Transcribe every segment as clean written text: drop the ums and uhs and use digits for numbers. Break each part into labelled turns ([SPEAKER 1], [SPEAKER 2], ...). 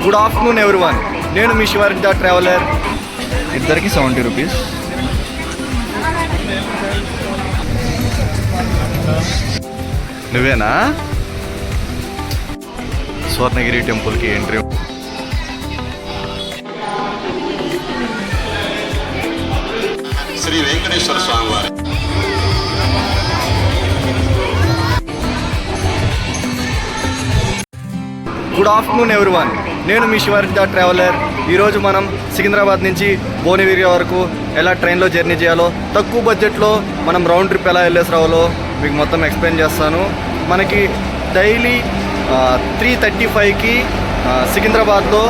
[SPEAKER 1] Good afternoon everyone. నేను మీ Sivareddy the traveller. ఇద్దరికి 70 rupees. నువ్వేనా? స్వర్ణగిరి టెంపుల్కి ఎంట్రీ.
[SPEAKER 2] శ్రీ వెంకటేశ్వర స్వామి వారి
[SPEAKER 1] గుడ్ ఆఫ్టర్నూన్ ఎవ్రీవన్. నేను మీ శివారెడ్డి ద ట్రావెలర్. ఈరోజు మనం సికింద్రాబాద్ నుంచి భువనగిరి వరకు ఎలా ట్రైన్లో జర్నీ చేయాలో, తక్కువ బడ్జెట్లో మనం రౌండ్ ట్రిప్ ఎలా వెళ్ళేసి రావాలో మీకు మొత్తం ఎక్స్ప్లెయిన్ చేస్తాను. మనకి డైలీ 3:35కి సికింద్రాబాద్లో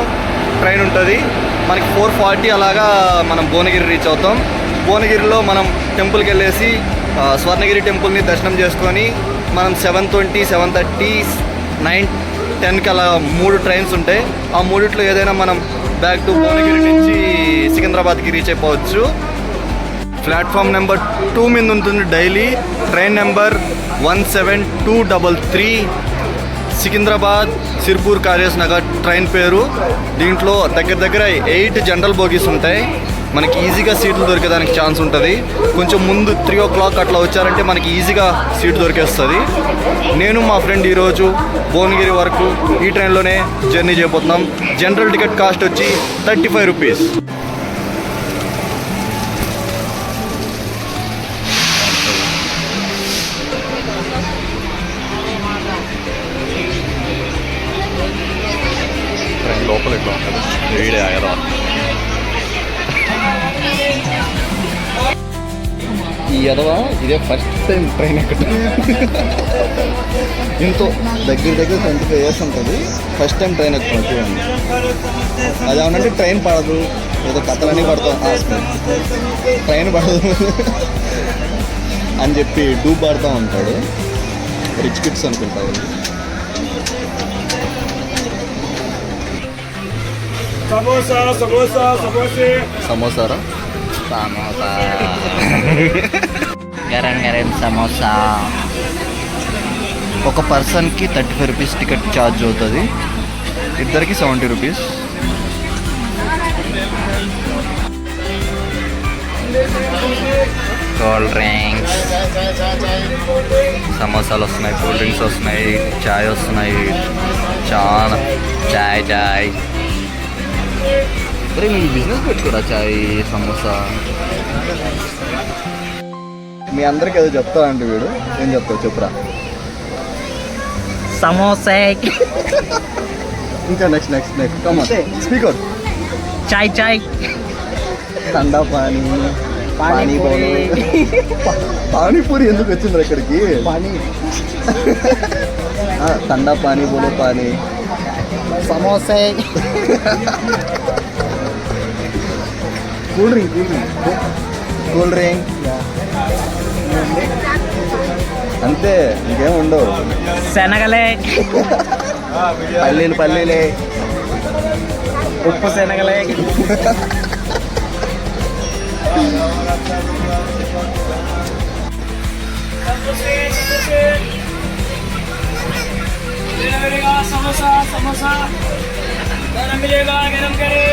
[SPEAKER 1] ట్రైన్ ఉంటుంది. మనకి 4:40 అలాగా మనం భువనగిరి రీచ్ అవుతాం. భువనగిరిలో మనం టెంపుల్కి వెళ్ళేసి స్వర్ణగిరి టెంపుల్ని దర్శనం చేసుకొని మనం 7:20, 7:30, 9, 10కి అలా 3 ట్రైన్స్ ఉంటాయి. ఆ మూడిట్లో ఏదైనా మనం బ్యాక్ టు భువనగిరి నుంచి సికింద్రాబాద్కి రీచ్ అయిపోవచ్చు. ప్లాట్ఫామ్ నెంబర్ 2 మీద ఉంటుంది daily. Train number 17233 Secunderabad Sirpur Kagaznagar train పేరు. దీంట్లో దగ్గర 8 జనరల్ బోగీస్ ఉంటాయి. మనకి ఈజీగా సీట్లు దొరికేదానికి ఛాన్స్ ఉంటుంది. కొంచెం ముందు 3 o'clock అట్లా వచ్చారంటే మనకి ఈజీగా సీట్ దొరికేస్తుంది. నేను మా ఫ్రెండ్ ఈరోజు భువనగిరి వరకు ఈ ట్రైన్లోనే జర్నీ చేయబోతున్నాం. జనరల్ టికెట్ కాస్ట్ వచ్చి 35 రూపీస్. ట్రైన్ లోపల ఎట్లా ఉంటుంది వేడే ఆయరా. ఈ ఎదవా ఇదే ఫస్ట్ టైం ట్రైన్ ఎక్కడం. ఇంతో దగ్గర 25 years ఉంటుంది. ఫస్ట్ టైం ట్రైన్ ఎక్కుతాం చూడండి. అది ఏమనంటే ట్రైన్ పడదు, ఏదో కథలన్నీ పడతాం, ట్రైన్ పడదు అని చెప్పి డూబ్ పడతా ఉంటాడు. రిచ్ కిడ్స్ అనుకుంటారు. సమోసారా సమోసా
[SPEAKER 3] గరం గరం సమోసా.
[SPEAKER 1] ఒక పర్సన్కి 35 రూపీస్ టికెట్ ఛార్జ్ అవుతుంది. ఇద్దరికి 70 రూపీస్.
[SPEAKER 3] కూల్ డ్రింక్స్,
[SPEAKER 1] సమోసాలు వస్తున్నాయి, కూల్ డ్రింక్స్ వస్తున్నాయి, చాయ్ వస్తున్నాయి. చాలా చాయ్ మరి మీ బిజినెస్ పెట్టుకోరా చాయ్ సమోసా. మీ అందరికి ఏదో చెప్తానండి వీడు. ఏం చెప్తావు చెప్పురా.
[SPEAKER 3] సమోసా,
[SPEAKER 1] ఇంకా నెక్స్ట్ కమ్ ఆన్ స్పీకర్.
[SPEAKER 3] చాయ్
[SPEAKER 1] ఠండా పానీపూరి. పానీపూరి ఎందుకు వచ్చింది ఇక్కడికి? ఠండా పానీ
[SPEAKER 3] సమోసా,
[SPEAKER 1] కూల్ డ్రింక్ అంతే, ఇంకేం ఉండవు.
[SPEAKER 3] శనగలే,
[SPEAKER 1] పల్లీలే,
[SPEAKER 3] ఉప్పు శనగలే.
[SPEAKER 4] समोसा गरम मिलेगा, गरम करे।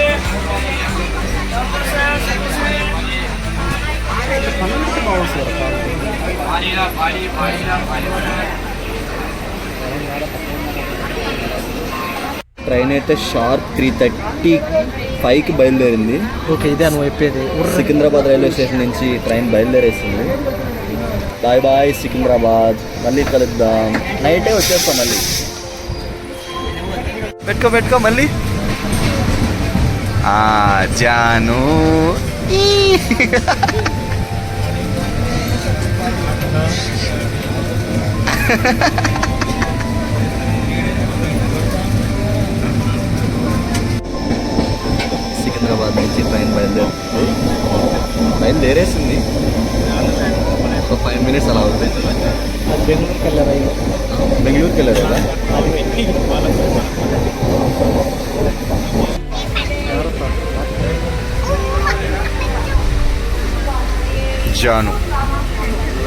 [SPEAKER 1] ట్రైన్ అయితే షార్ప్ 3:35కి బయలుదేరింది.
[SPEAKER 3] ఓకే, ఇదే నువ్వు చెప్పేది.
[SPEAKER 1] సికింద్రాబాద్ రైల్వే స్టేషన్ నుంచి ట్రైన్ బయలుదేరేసింది. బాయ్ సికింద్రాబాద్. మళ్ళీ కలుద్దాం. నైటే వచ్చేస్తాం మళ్ళీ. పెట్టుకో మళ్ళీ. జాను సికింద్రాబాద్ నుంచి ట్రైన్ బయలుదేరేసింది. ఒక 5 minutes అలా అవుతుంది. బెంగళూరుకి వెళ్ళారు కదా. జాను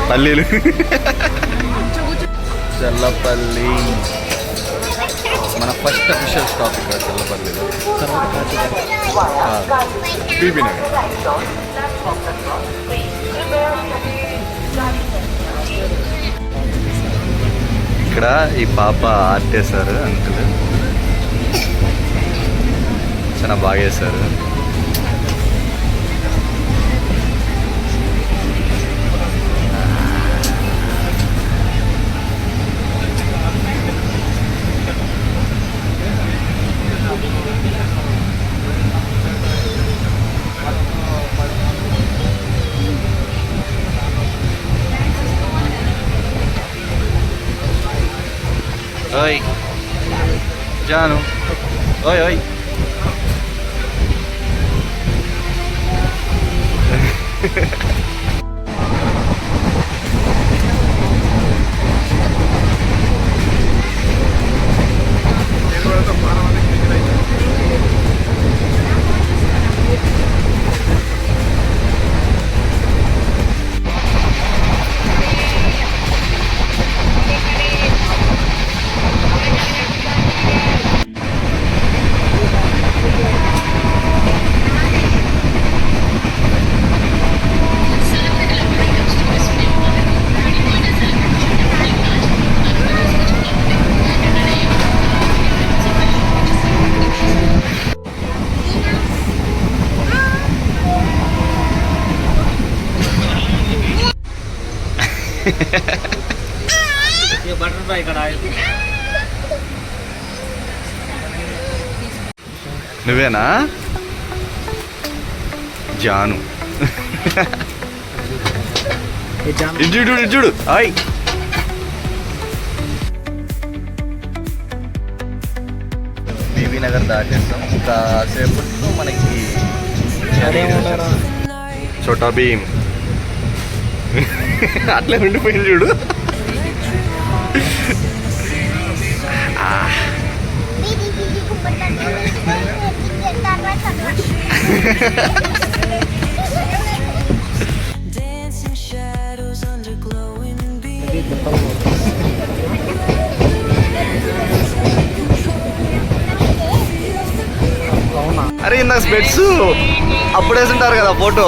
[SPEAKER 1] పల్లీలు చల్లపల్లి మన ఫస్ట్ అఫీషియల్ స్టాప్ ఇక్కడ చల్లపల్లిలో
[SPEAKER 3] తర్వాత కాచిగూడ.
[SPEAKER 1] బీబీ నగర్. ఇక్కడ ఈ పాప ఆర్ట్ వేశారు అంకుల్, చాలా బాగా వేశారు. ఓయ్ జాను, ఓయ్ ఓయ్.
[SPEAKER 3] ये बटरफ्लाई कड़ा है.
[SPEAKER 1] నువ్వేనా జాను?
[SPEAKER 3] ये जाम
[SPEAKER 1] ఇడ్జుడు ఇడ్జుడు. హాయ్. బీబీ నగర్ దాటేస్తాం. కాసేపట్లో మనకి చోటా భీమ్ అట్లే ఉండిపోయింది చూడు.
[SPEAKER 5] Dancing shadows under glowing beams.
[SPEAKER 3] అవునా?
[SPEAKER 1] అరే ఇందాక స్పెట్స్ అప్పుడు వేసుంటారు కదా ఫోటో.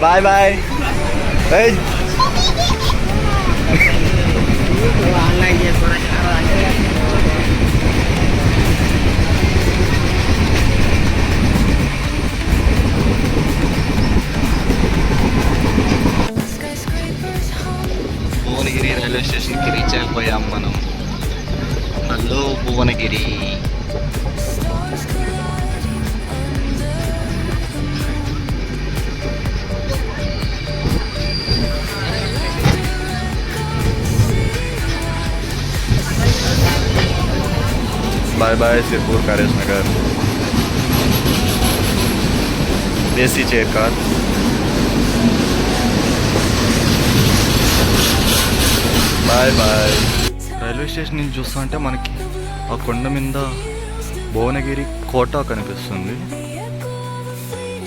[SPEAKER 1] Bye bye.
[SPEAKER 3] ఆన్లైన్ చేసుకోవడానికి
[SPEAKER 5] Skyscrapers hum.
[SPEAKER 1] భువనగిరి రైల్వే స్టేషన్కి రీచ్ అయిపోయాం మనం. Hello Bhuvanagiri.
[SPEAKER 5] Stars collide
[SPEAKER 1] bye bye Sirpur Kagaznagar देसी chair car. Bye bye. Railway station నుంచి చూస్తా అంటే మనకి ఆ కొండ మీద భువనగిరి కోట కనిపిస్తుంది.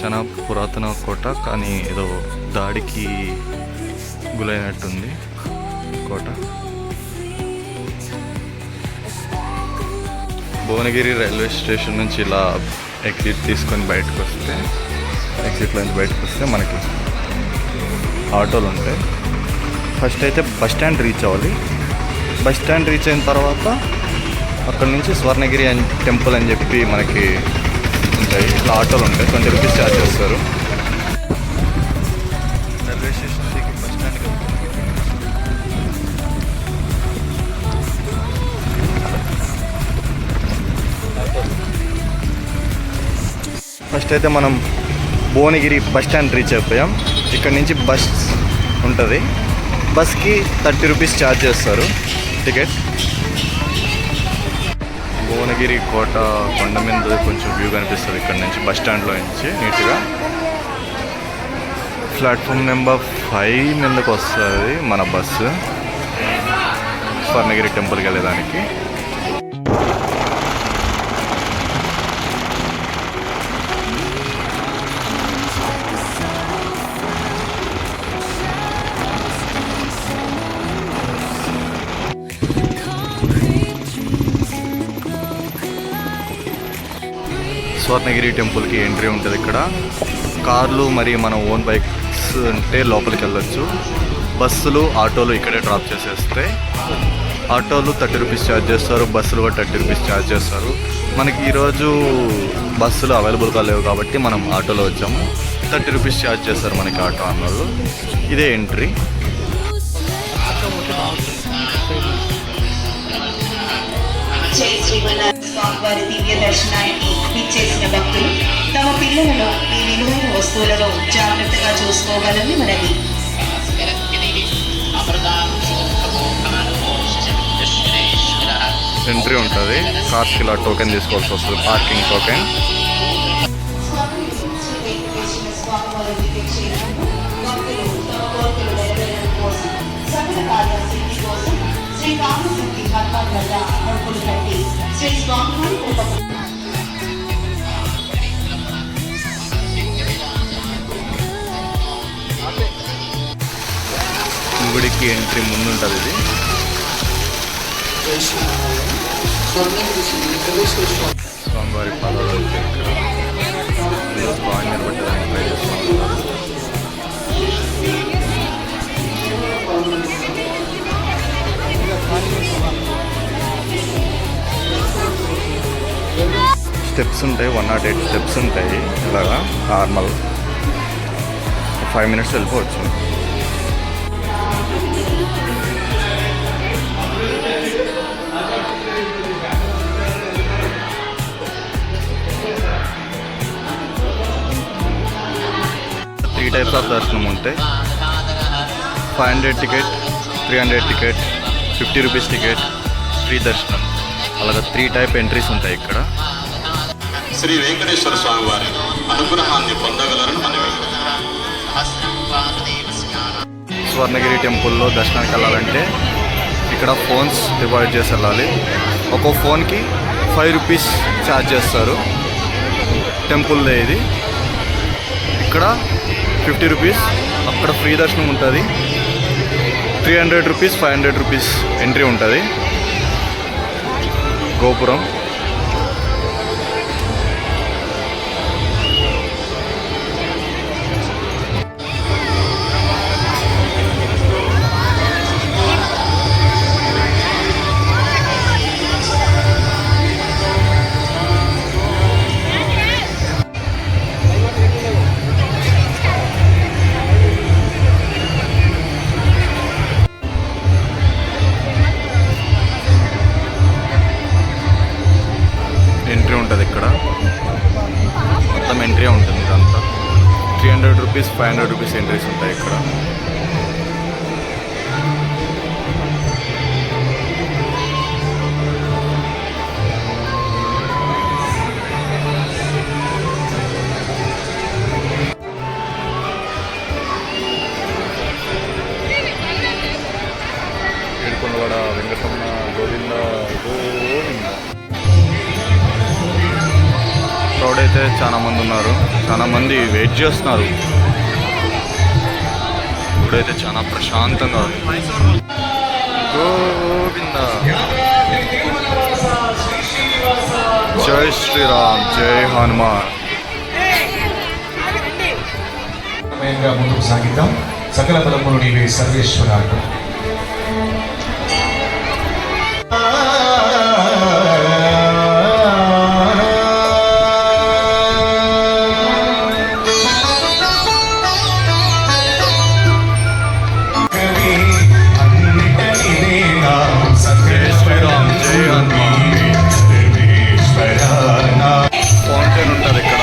[SPEAKER 1] చాలా పురాతన కోట, కానీ ఏదో దాడికి గులైనట్టుంది కోట. భువనగిరి రైల్వే స్టేషన్ నుంచి ఇలా ఎగ్జిట్ తీసుకొని బయటకు వస్తే, ఎగ్జిట్లో నుంచి బయటకు వస్తే మనకి ఆటోలు ఉంటాయి. ఫస్ట్ అయితే బస్ స్టాండ్ రీచ్ అవ్వాలి. బస్ స్టాండ్ రీచ్ అయిన తర్వాత అక్కడ నుంచి స్వర్ణగిరి టెంపుల్ అని చెప్పి మనకి ఉంటాయి. ఇట్లా ఆటోలు ఉంటాయి, 20 రూపీస్ ఛార్జ్ చేస్తారు. రైల్వే స్టేషన్ దిగి బస్ స్టాండ్కి ఫస్ట్ అయితే మనం భువనగిరి బస్ స్టాండ్ రీచ్ అయిపోయాం. ఇక్కడ నుంచి బస్ ఉంటుంది. బస్కి 30 రూపీస్ ఛార్జ్ చేస్తారు టికెట్. భువనగిరి కోట కొండ మీద కొంచెం వ్యూ కనిపిస్తుంది ఇక్కడ నుంచి, బస్ స్టాండ్లో నుంచి నీట్గా. ప్లాట్ఫామ్ నెంబర్ 5 మీదకి వస్తుంది మన బస్సు స్వర్ణగిరి టెంపుల్కి వెళ్ళేదానికి. స్వర్ణగిరి టెంపుల్కి ఎంట్రీ ఉంటుంది ఇక్కడ. కార్లు మరియు మన ఓన్ బైక్స్ ఉంటే లోపలికి వెళ్ళొచ్చు. బస్సులు ఆటోలు ఇక్కడే డ్రాప్ చేసేస్తాయి. ఆటోలు 30 రూపీస్ ఛార్జ్ చేస్తారు, బస్సులు కూడా 30 రూపీస్ ఛార్జ్ చేస్తారు. మనకి ఈరోజు బస్సులు అవైలబుల్గా లేవు కాబట్టి మనం ఆటోలో వచ్చాము. 30 రూపీస్ ఛార్జ్ చేస్తారు మనకి ఆటో అన్నోళ్ళు. ఇదే ఎంట్రీ.
[SPEAKER 6] జై శ్రీమన్నారాయణ స్వామివారి దివ్య దర్శనానికి విచ్చేసిన భక్తులు తమ పిల్లలను ఈ విలువైన వస్తువులను జాగ్రత్తగా చూసుకోవాలని మనది.
[SPEAKER 1] ఎంట్రీ ఉంటుంది. కార్స్కి ఇలా టోకెన్ తీసుకోవాల్సి వస్తుంది, పార్కింగ్ టోకెన్.
[SPEAKER 6] స్వామివారి దివ్య క్షేత్రంలో భక్తులు తమ కోరికలు నెరవేరడం కోసం సకల కార్యసిద్ధి కోసం శ్రీ రామశక్తి హనుమాన్ వద్ద మొక్కులు కట్టి శ్రీ స్వామివారి కృపకు
[SPEAKER 1] గుడికి ఎంట్రీ ముందు ఉంటుంది ఇది. స్వామివారి పాదాలు ఉంటాయి ఇక్కడ. కాయిన్ నిలబెట్టడానికి ట్రై చేస్తున్నారు. స్టెప్స్ ఉంటాయి, 108 స్టెప్స్ ఉంటాయి. ఇలాగా నార్మల్ 5 minutes వెళ్ళిపోవచ్చు. త్రీ టైప్స్ ఆఫ్ దర్శనం ఉంటాయి. 500 ticket, 300 ticket, 50 rupees ticket, free దర్శనం. అలాగే 3 టైప్ ఎంట్రీస్ ఉంటాయి ఇక్కడ.
[SPEAKER 2] శ్రీ వెంకటేశ్వర స్వామి వారి అనుగ్రహాన్ని పొందగలరని మనవి.
[SPEAKER 1] స్వర్ణగిరి టెంపుల్లో దర్శనానికి వెళ్ళాలంటే ఇక్కడ ఫోన్స్ డివైడ్ చేసి వెళ్ళాలి. ఒక్కో ఫోన్కి 5 రూపీస్ ఛార్జ్ చేస్తారు. టెంపుల్దే ఇది. ఇక్కడ 50 రూపీస్. అక్కడ ఫ్రీ దర్శనం ఉంటుంది. 300 రూపీస్, 500 రూపీస్ ఎంట్రీ ఉంటుంది. గోపురం ఎంట్రీ ఉంటుంది ఇక్కడ. మొత్తం ఎంట్రీ ఉంటుంది ఇదంతా. 300 రూపీస్, 500 రూపీస్ ఎంట్రీస్ ఉంటాయి ఇక్కడ. ఏడుకొండవాడ వెంకటరమణ గోవింద గోవింద. క్రౌడ్ అయితే చాలా మంది ఉన్నారు. చాలా మంది వెయిట్ చేస్తున్నారు. ఇప్పుడైతే చాలా ప్రశాంతంగా ఉంది. గోవింద. జై శ్రీరామ్, జై హనుమాన్.
[SPEAKER 7] ముందుకు సాగిద్దాం. సకల బలములు నీవే సర్వేశ్వరాలు.
[SPEAKER 1] ఫౌంటైన్ ఉంటుంది ఇక్కడ.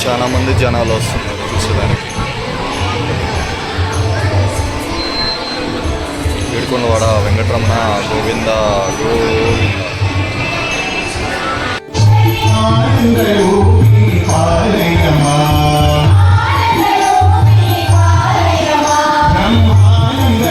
[SPEAKER 1] చాలా మంది జనాలు వస్తున్నారు చూసేదానికి. ఏడుకొండవాడ వెంకటరమణ గోవింద గోవింద.
[SPEAKER 7] బ్రహ్మానంద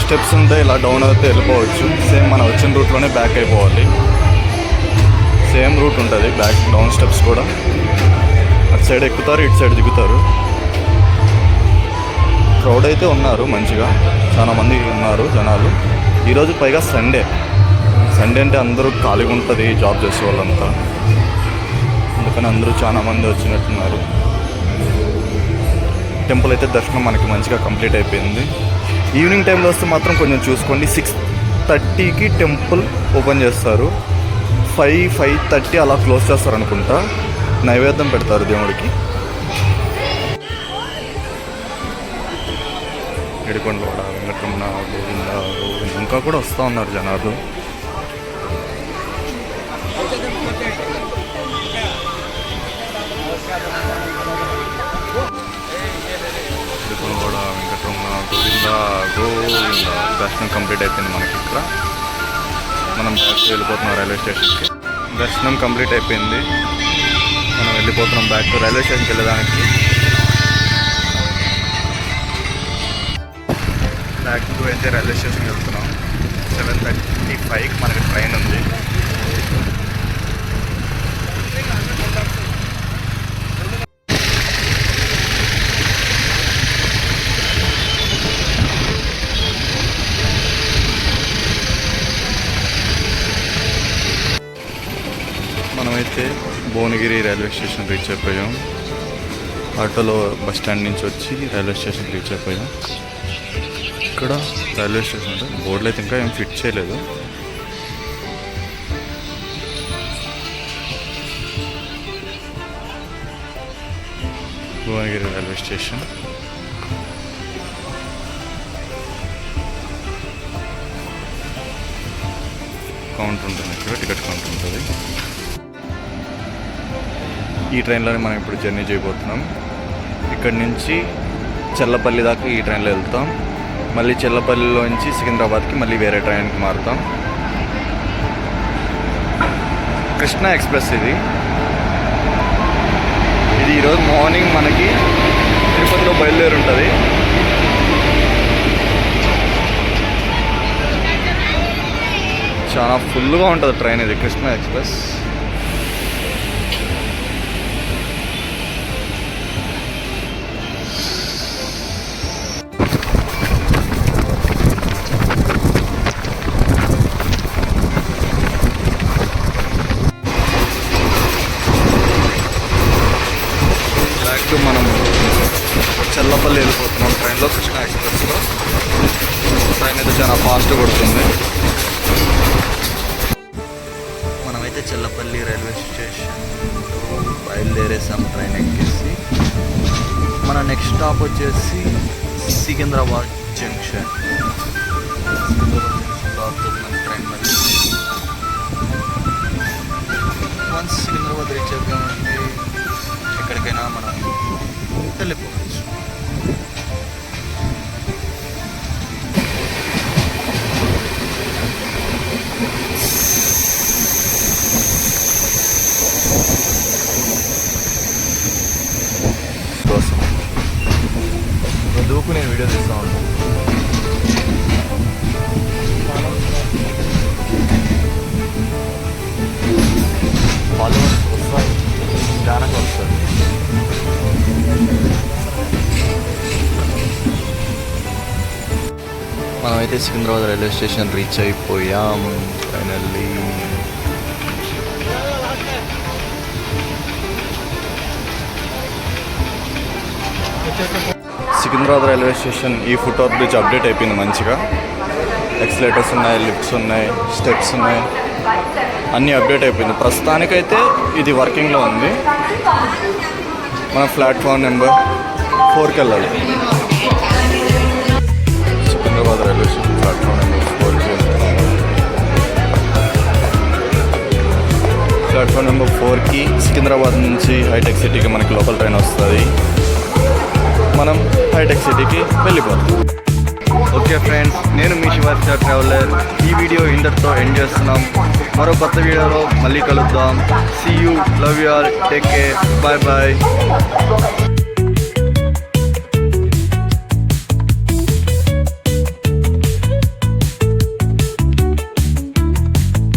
[SPEAKER 1] స్టెప్స్ ఉంటే ఇలా డౌన్ అయితే వెళ్ళిపోవచ్చు. సేమ్ మనం వచ్చిన రూట్లోనే బ్యాక్ అయిపోవాలి. సేమ్ రూట్ ఉంటుంది, బ్యాక్ డౌన్ స్టెప్స్ కూడా. అటు సైడ్ ఎక్కుతారు, ఇటు సైడ్ దిగుతారు. క్రౌడ్ అయితే ఉన్నారు, మంచిగా చాలా మంది ఉన్నారు జనాలు. ఈరోజు పైగా సండే అంటే అందరూ ఖాళీగా ఉంటుంది, జాబ్ చేసే వాళ్ళంతా. అందుకని అందరూ చాలా మంది వచ్చినట్టున్నారు. టెంపుల్ అయితే దర్శనం మనకి మంచిగా కంప్లీట్ అయిపోయింది. ఈవినింగ్ టైంలో వస్తే మాత్రం కొంచెం చూసుకోండి. 6:30కి టెంపుల్ ఓపెన్ చేస్తారు. 5:30 అలా క్లోజ్ చేస్తారు అనుకుంటా. నైవేద్యం పెడతారు దేవుడికి. ఏడుకొండలవాడ, వెంకటరమణ, గోవింద గోవింద ఇంకా కూడా వస్తూ ఉన్నారు జనాలు. ఏడుకొండలవాడ, వెంకటరమణ, గోవింద గోవింద. దర్శనం కంప్లీట్ అయిపోయింది మనకి. ఇక్కడ మనం బ్యాక్ వెళ్ళిపోతున్నాం రైల్వే స్టేషన్కి. దర్శనం కంప్లీట్ అయిపోయింది, మనం వెళ్ళిపోతున్నాం బ్యాక్ టు రైల్వే స్టేషన్కి వెళ్ళడానికి. బ్యాక్ టు అయితే రైల్వే స్టేషన్కి వెళ్తున్నాం. 7:35కి మనకి ట్రైన్ ఉంది. మనమైతే భువనగిరి రైల్వే స్టేషన్ రీచ్ అయిపోయాం. ఆటోలో బస్ స్టాండ్ నుంచి వచ్చి రైల్వే స్టేషన్ రీచ్ అయిపోయాం. ఇక్కడ రైల్వే స్టేషన్ అంటే బోర్డులు అయితే ఇంకా ఏం ఫిట్ చేయలేదు. Bhuvanagiri railway station. కౌంటర్ ఉంటుంది, ఇక్కడ టికెట్ కౌంటర్ ఉంటుంది. ఈ ట్రైన్లోనే మనం ఇప్పుడు జర్నీ చేయబోతున్నాం. ఇక్కడి నుంచి చెల్లపల్లి దాకా ఈ ట్రైన్లో వెళ్తాం. మళ్ళీ చెల్లపల్లిలో నుంచి సికింద్రాబాద్కి మళ్ళీ వేరే ట్రైన్కి మారుతాం. కృష్ణ ఎక్స్ప్రెస్ ఇది ఈరోజు మార్నింగ్ మనకి తిరుపతిలో బయలుదేరి ఉంటుంది. చాలా ఫుల్గా ఉంటుంది ట్రైన్ ఇది, కృష్ణ ఎక్స్ప్రెస్. మనం చెల్లపల్లి వెళ్ళిపోతున్నాం ట్రైన్లో, కృష్ణ ఎక్స్ప్రెస్లో. ట్రైన్ అయితే చాలా ఫాస్ట్ కొడుతుంది. మనమైతే చెల్లపల్లి రైల్వే స్టేషన్ బయలుదేరేసాం ట్రైన్ ఎక్కేసి. మన నెక్స్ట్ స్టాప్ వచ్చేసి సికింద్రాబాద్ జంక్షన్. ట్రైన్ మళ్ళీ వన్స్ సికింద్రాబాద్ రీచ్ అయిపోయామంటే ఎక్కడికైనా మనం వెళ్ళిపోవచ్చు. దూకు నేను వీడియో తీస్తా ఉంటాను. ఫాలోవర్స్ వస్తారు, జానకి వస్తారు. మనమైతే సికింద్రాబాద్ రైల్వే స్టేషన్ రీచ్ అయిపోయాం ఫైనల్లీ. సికింద్రాబాద్ రైల్వే స్టేషన్ ఈ ఫుట్ ఓవర్ బ్రిడ్జ్ అప్డేట్ అయిపోయింది మంచిగా. ఎక్స్లేటర్స్ ఉన్నాయి, లిఫ్ట్స్ ఉన్నాయి, స్టెప్స్ ఉన్నాయి, అన్నీ అప్డేట్ అయిపోయింది. ప్రస్తుతానికైతే ఇది వర్కింగ్లో ఉంది. మనం ప్లాట్ఫామ్ నెంబర్ 4కి వెళ్ళాలి. Secunderabad railway station platform number 4కి వెళ్తున్నాము. ప్లాట్ఫామ్ నెంబర్ 4కి సికింద్రాబాద్ నుంచి హైటెక్ సిటీకి మనకి లోకల్ ట్రైన్ వస్తుంది. మనం హైటెక్ సిటీకి వెళ్ళిపోతాం. ఓకే ఫ్రెండ్స్, నేను మీ శివార్జ ట్రావెలర్. ఈ వీడియో ఇంతటితో ఎండ్ చేస్తున్నాం. మరో కొత్త వీడియోలో మళ్ళీ కలుద్దాం. See you, love you all, take care, bye bye.